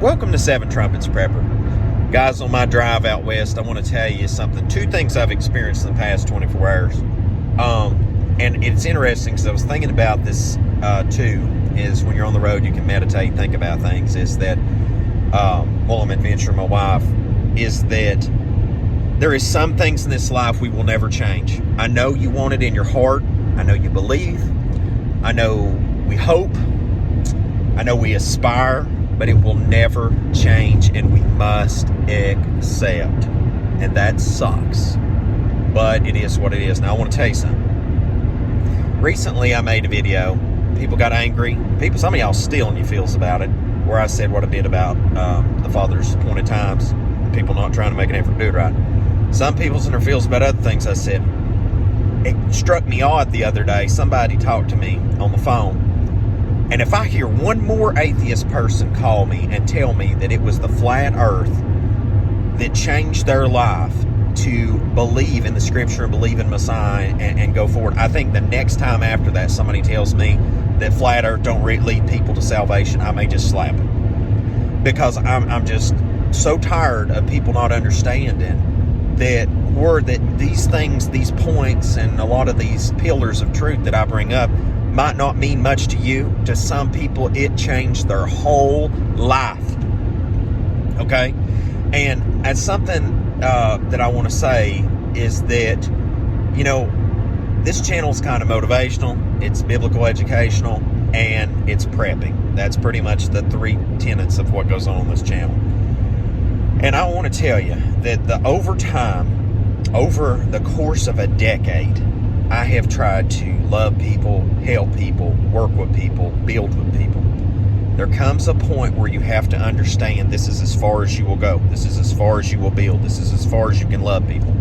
Welcome to Seven Trumpets Prepper. Guys, on my drive out west, I want to tell you something. Two things I've experienced in the past 24 hours. And it's interesting because I was thinking about this too, is when you're on the road, you can meditate, think about things, is that, while I'm adventuring my wife, is that there is some things in this life we will never change. I know you want it in your heart. I know you believe. I know we hope. I know we aspire, but it will never change, and we must accept. And that sucks. But it is what it is. Now, I want to tell you something. Recently, I made a video. People got angry. Some of y'all still in your feels about it, where I said what I did about the Father's appointed times, people not trying to make an effort to do it right. Some people's in their feels about other things I said. It struck me odd the other day. Somebody talked to me on the phone. And if I hear one more atheist person call me and tell me that it was the flat earth that changed their life to believe in the scripture and believe in Messiah and go forward, I think the next time after that somebody tells me that flat earth don't lead people to salvation, I may just slap them. Because I'm just so tired of people not understanding that these things, these points, and a lot of these pillars of truth that I bring up might not mean much to you. To some people, it changed their whole life. Okay? And as something that I want to say is that, you know, this channel is kind of motivational, it's biblical educational, and it's prepping. That's pretty much the three tenets of what goes on this channel. And I want to tell you that over the course of a decade, I have tried to love people, help people, work with people, build with people. There comes a point where you have to understand this is as far as you will go. This is as far as you will build. This is as far as you can love people,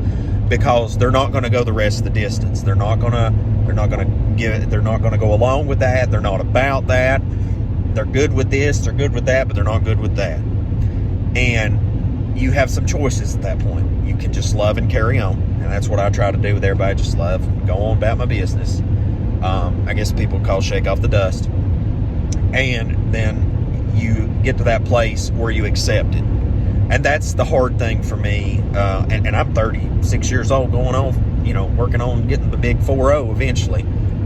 because they're not going to go the rest of the distance. They're not going to go along with that. They're not about that. They're good with this, they're good with that, but they're not good with that. And you have some choices at that point. You can just love and carry on. And that's what I try to do with everybody. Just love, go on about my business. I guess people call shake off the dust. And then you get to that place where you accept it. And that's the hard thing for me. And I'm 36 years old, going on, working on getting the big 4-0 eventually.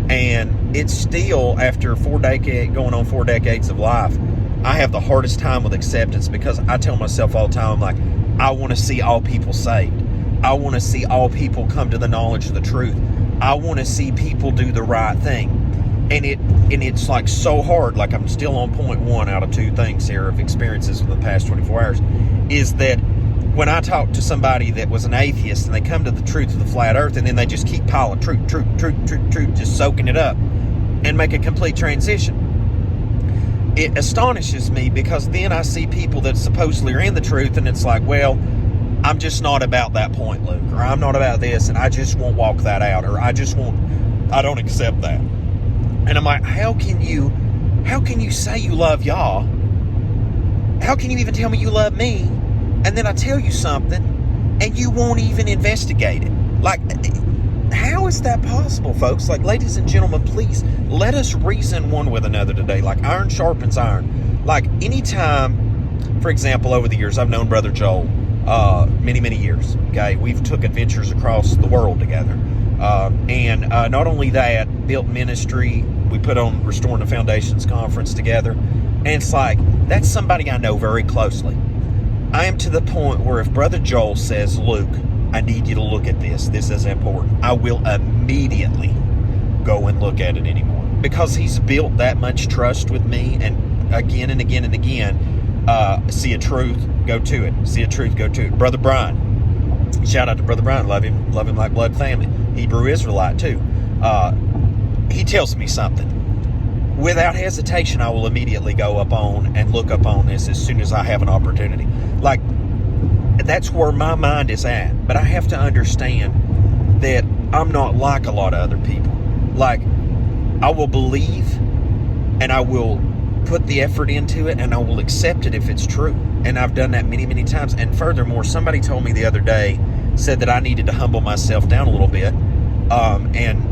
And it's still, after going on 4 decades of life, I have the hardest time with acceptance, because I tell myself all the time, like, I want to see all people saved. I want to see all people come to the knowledge of the truth. I want to see people do the right thing. And it's like so hard. Like, I'm still on point 1 out of 2 things here of experiences in the past 24 hours, is that when I talk to somebody that was an atheist and they come to the truth of the flat earth, and then they just keep piling truth, just soaking it up and make a complete transition. It astonishes me, because then I see people that supposedly are in the truth, and it's like, well, I'm just not about that point, Luke, or I'm not about this, and I just won't walk that out, or I don't accept that. And I'm like, how can you say you love y'all? How can you even tell me you love me, and then I tell you something, and you won't even investigate it? Like, how is that possible, folks? Like, ladies and gentlemen, please let us reason one with another today. Like, iron sharpens iron. Like, anytime, for example, over the years, I've known Brother Joel many, many years. Okay, we've took adventures across the world together. And not only that, built ministry. We put on Restoring the Foundations conference together. And it's like, that's somebody I know very closely. I am to the point where if Brother Joel says, Luke, I need you to look at this. This is important. I will immediately go and look at it anymore, because he's built that much trust with me. And again and again and again, see a truth, go to it. See a truth, go to it. Brother Brian, shout out to Brother Brian. Love him like blood family. Hebrew Israelite too. He tells me something. Without hesitation, I will immediately go up on and look up on this as soon as I have an opportunity. Like, that's where my mind is at. But I have to understand that I'm not like a lot of other people. Like, I will believe, and I will put the effort into it, and I will accept it if it's true. And I've done that many, many times. And furthermore, somebody told me the other day, said that I needed to humble myself down a little bit. And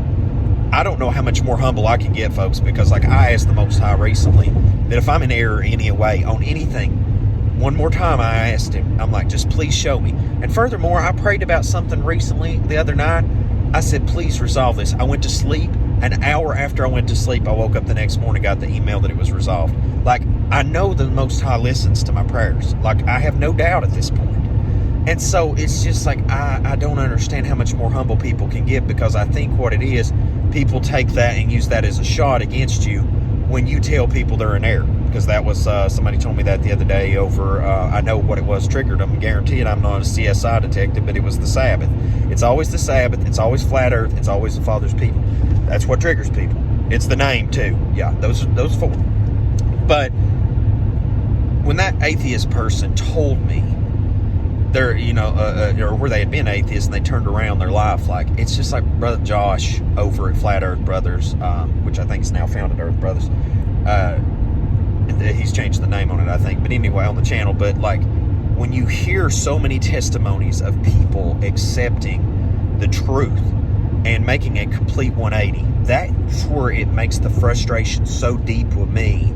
I don't know how much more humble I can get, folks, because like I asked the Most High recently that if I'm in error any way on anything, one more time I asked him, I'm like, just please show me. And furthermore, I prayed about something recently the other night. I said, please resolve this. I went to sleep. An hour after I went to sleep, I woke up the next morning, got the email that it was resolved. Like, I know the Most High listens to my prayers. Like, I have no doubt at this point. And so it's just like, I don't understand how much more humble people can get, because I think what it is, people take that and use that as a shot against you when you tell people they're in error. Because that was, somebody told me that the other day over, I know what it was triggered them. Guaranteed I'm not a CSI detective, but it was the Sabbath. It's always the Sabbath. It's always flat earth. It's always the Father's people. That's what triggers people. It's the name too. Yeah, those four. But when that atheist person told me they're, or where they had been atheists and they turned around their life, like, it's just like Brother Josh over at Flat Earth Brothers, which I think is now Founded Earth Brothers. He's changed the name on it, I think. But anyway, on the channel. But like, when you hear so many testimonies of people accepting the truth and making a complete 180, that's where it makes the frustration so deep with me,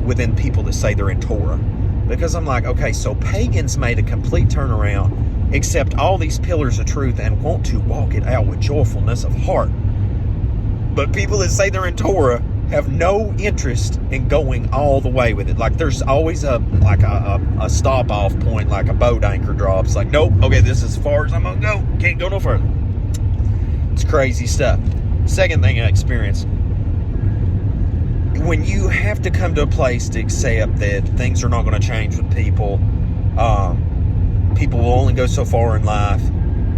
within people that say they're in Torah. Because I'm like, okay, so pagans made a complete turnaround, accept all these pillars of truth, and want to walk it out with joyfulness of heart. But people that say they're in Torah have no interest in going all the way with it. Like, there's always a stop off point, like a boat anchor drops. Like, nope, okay, this is as far as I'm gonna go. Can't go no further. It's crazy stuff. Second thing I experienced, when you have to come to a place to accept that things are not going to change with people, people will only go so far in life.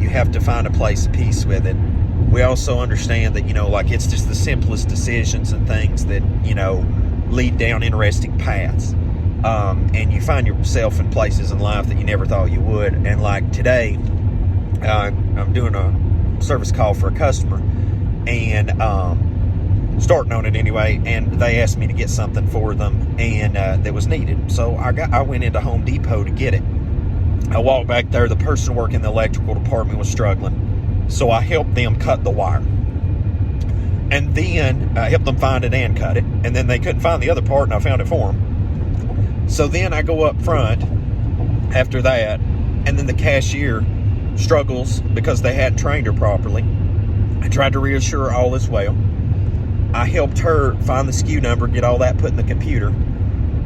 You have to find a place of peace with it. We also understand that, like, it's just the simplest decisions and things that, lead down interesting paths. And you find yourself in places in life that you never thought you would. And like today, I'm doing a service call for a customer, and starting on it anyway, and they asked me to get something for them, and that was needed. So I went into Home Depot to get it. I walked back there. The person working in the electrical department was struggling, so I helped them cut the wire, and then I helped them find it and cut it. And then they couldn't find the other part, and I found it for them. So then I go up front after that, and then the cashier struggles because they hadn't trained her properly. I tried to reassure her all is well. I helped her find the SKU number, get all that put in the computer.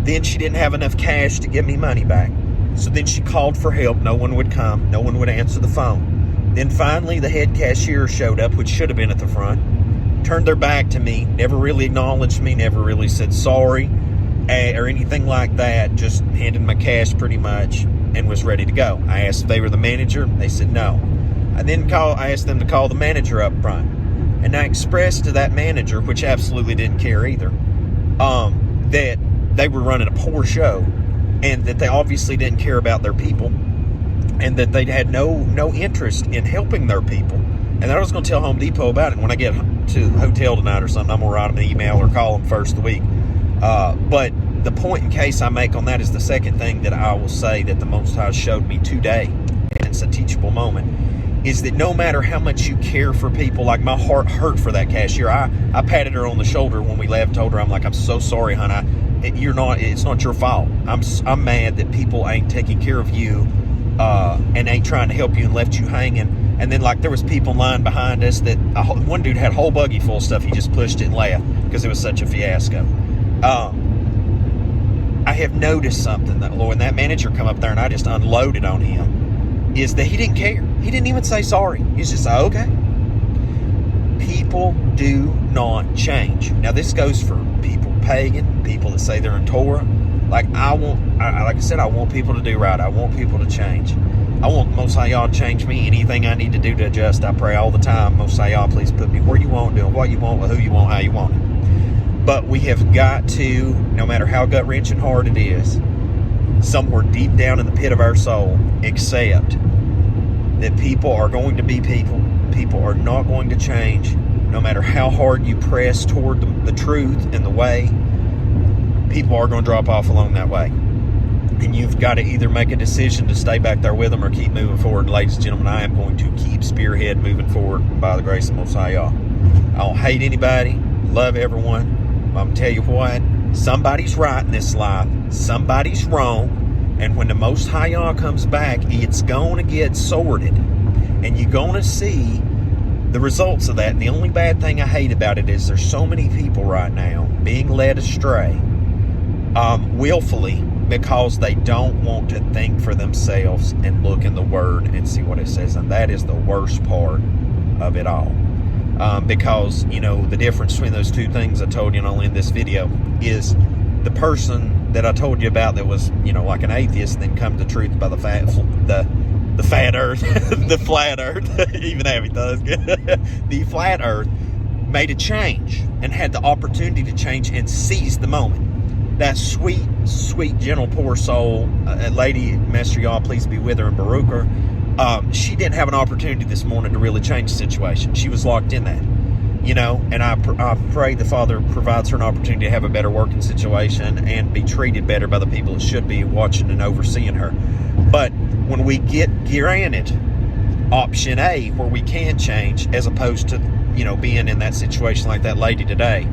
Then she didn't have enough cash to give me money back. So then she called for help. No one would come. No one would answer the phone. Then finally the head cashier showed up, which should have been at the front. Turned their back to me, never really acknowledged me, never really said sorry or anything like that. Just handed my cash pretty much and was ready to go. I asked if they were the manager. They said no. I asked them to call the manager up front. And I expressed to that manager, which absolutely didn't care either, that they were running a poor show, and that they obviously didn't care about their people, and that they had no interest in helping their people. And I was going to tell Home Depot about it. When I get to the hotel tonight or something, I'm going to write them an email or call them first of the week. But the point in case I make on that is the second thing that I will say that the Most High showed me today, and it's a teachable moment, is that no matter how much you care for people, like my heart hurt for that cashier. I patted her on the shoulder when we left, told her, I'm like, I'm so sorry, honey. It's not your fault. I'm mad that people ain't taking care of you and ain't trying to help you and left you hanging. And then, like, there was people in line behind us that one dude had a whole buggy full of stuff. He just pushed it and left because it was such a fiasco. I have noticed something that, Lord, when that manager come up there and I just unloaded on him, is that he didn't care. He didn't even say sorry. He's just like, okay. People do not change. Now, this goes for people pagan, people that say they're in Torah. Like, like I said, I want people to do right. I want people to change. I want Most High Y'all to change me. Anything I need to do to adjust, I pray all the time. Most High Y'all, please put me where you want, doing what you want, with who you want, how you want it. But we have got to, no matter how gut-wrenching hard it is, somewhere deep down in the pit of our soul, accept that people are going to be people. People are not going to change. No matter how hard you press toward the truth and the way, people are going to drop off along that way. And you've got to either make a decision to stay back there with them or keep moving forward. Ladies and gentlemen, I am going to keep spearhead moving forward by the grace of Most High Y'all. I don't hate anybody. Love everyone. I'm going to tell you what, Somebody's right in this life. Somebody's wrong. And when the Most High Yah comes back, it's going to get sorted. And you're going to see the results of that. And the only bad thing I hate about it is there's so many people right now being led astray willfully, because they don't want to think for themselves and look in the Word and see what it says. And that is the worst part of it all. Because, you know, the difference between those two things I told you and only in this video is the person that I told you about that was, you know, like an atheist and then come to truth by the fat earth, the flat earth, even Abby does, the flat earth made a change and had the opportunity to change and seized the moment. That sweet, sweet, gentle, poor soul, lady, Master Yah, please be with her and Baruch her. She didn't have an opportunity this morning to really change the situation. She was locked in that, you know, and I pray the Father provides her an opportunity to have a better working situation and be treated better by the people that should be watching and overseeing her. But when we get granted option A, where we can change, as opposed to, you know, being in that situation like that lady today,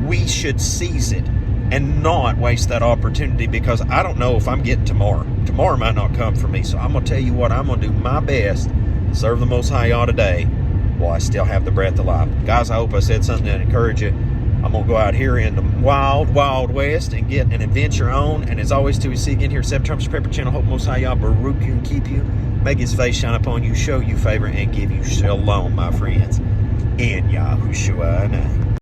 we should seize it and not waste that opportunity, because I don't know if I'm getting tomorrow. Tomorrow might not come for me. So I'm going to tell you what, I'm going to do my best, serve the Most High Yah today while I still have the breath of life. Guys, I hope I said something to encourage you. I'm going to go out here in the wild, wild west and get an adventure on. And as always, till we see you again here at 7 Trumpets Prepper Channel, hope Most High Yah Baruch you and keep you, make his face shine upon you, show you favor, and give you shalom, my friends. In Yahushua name.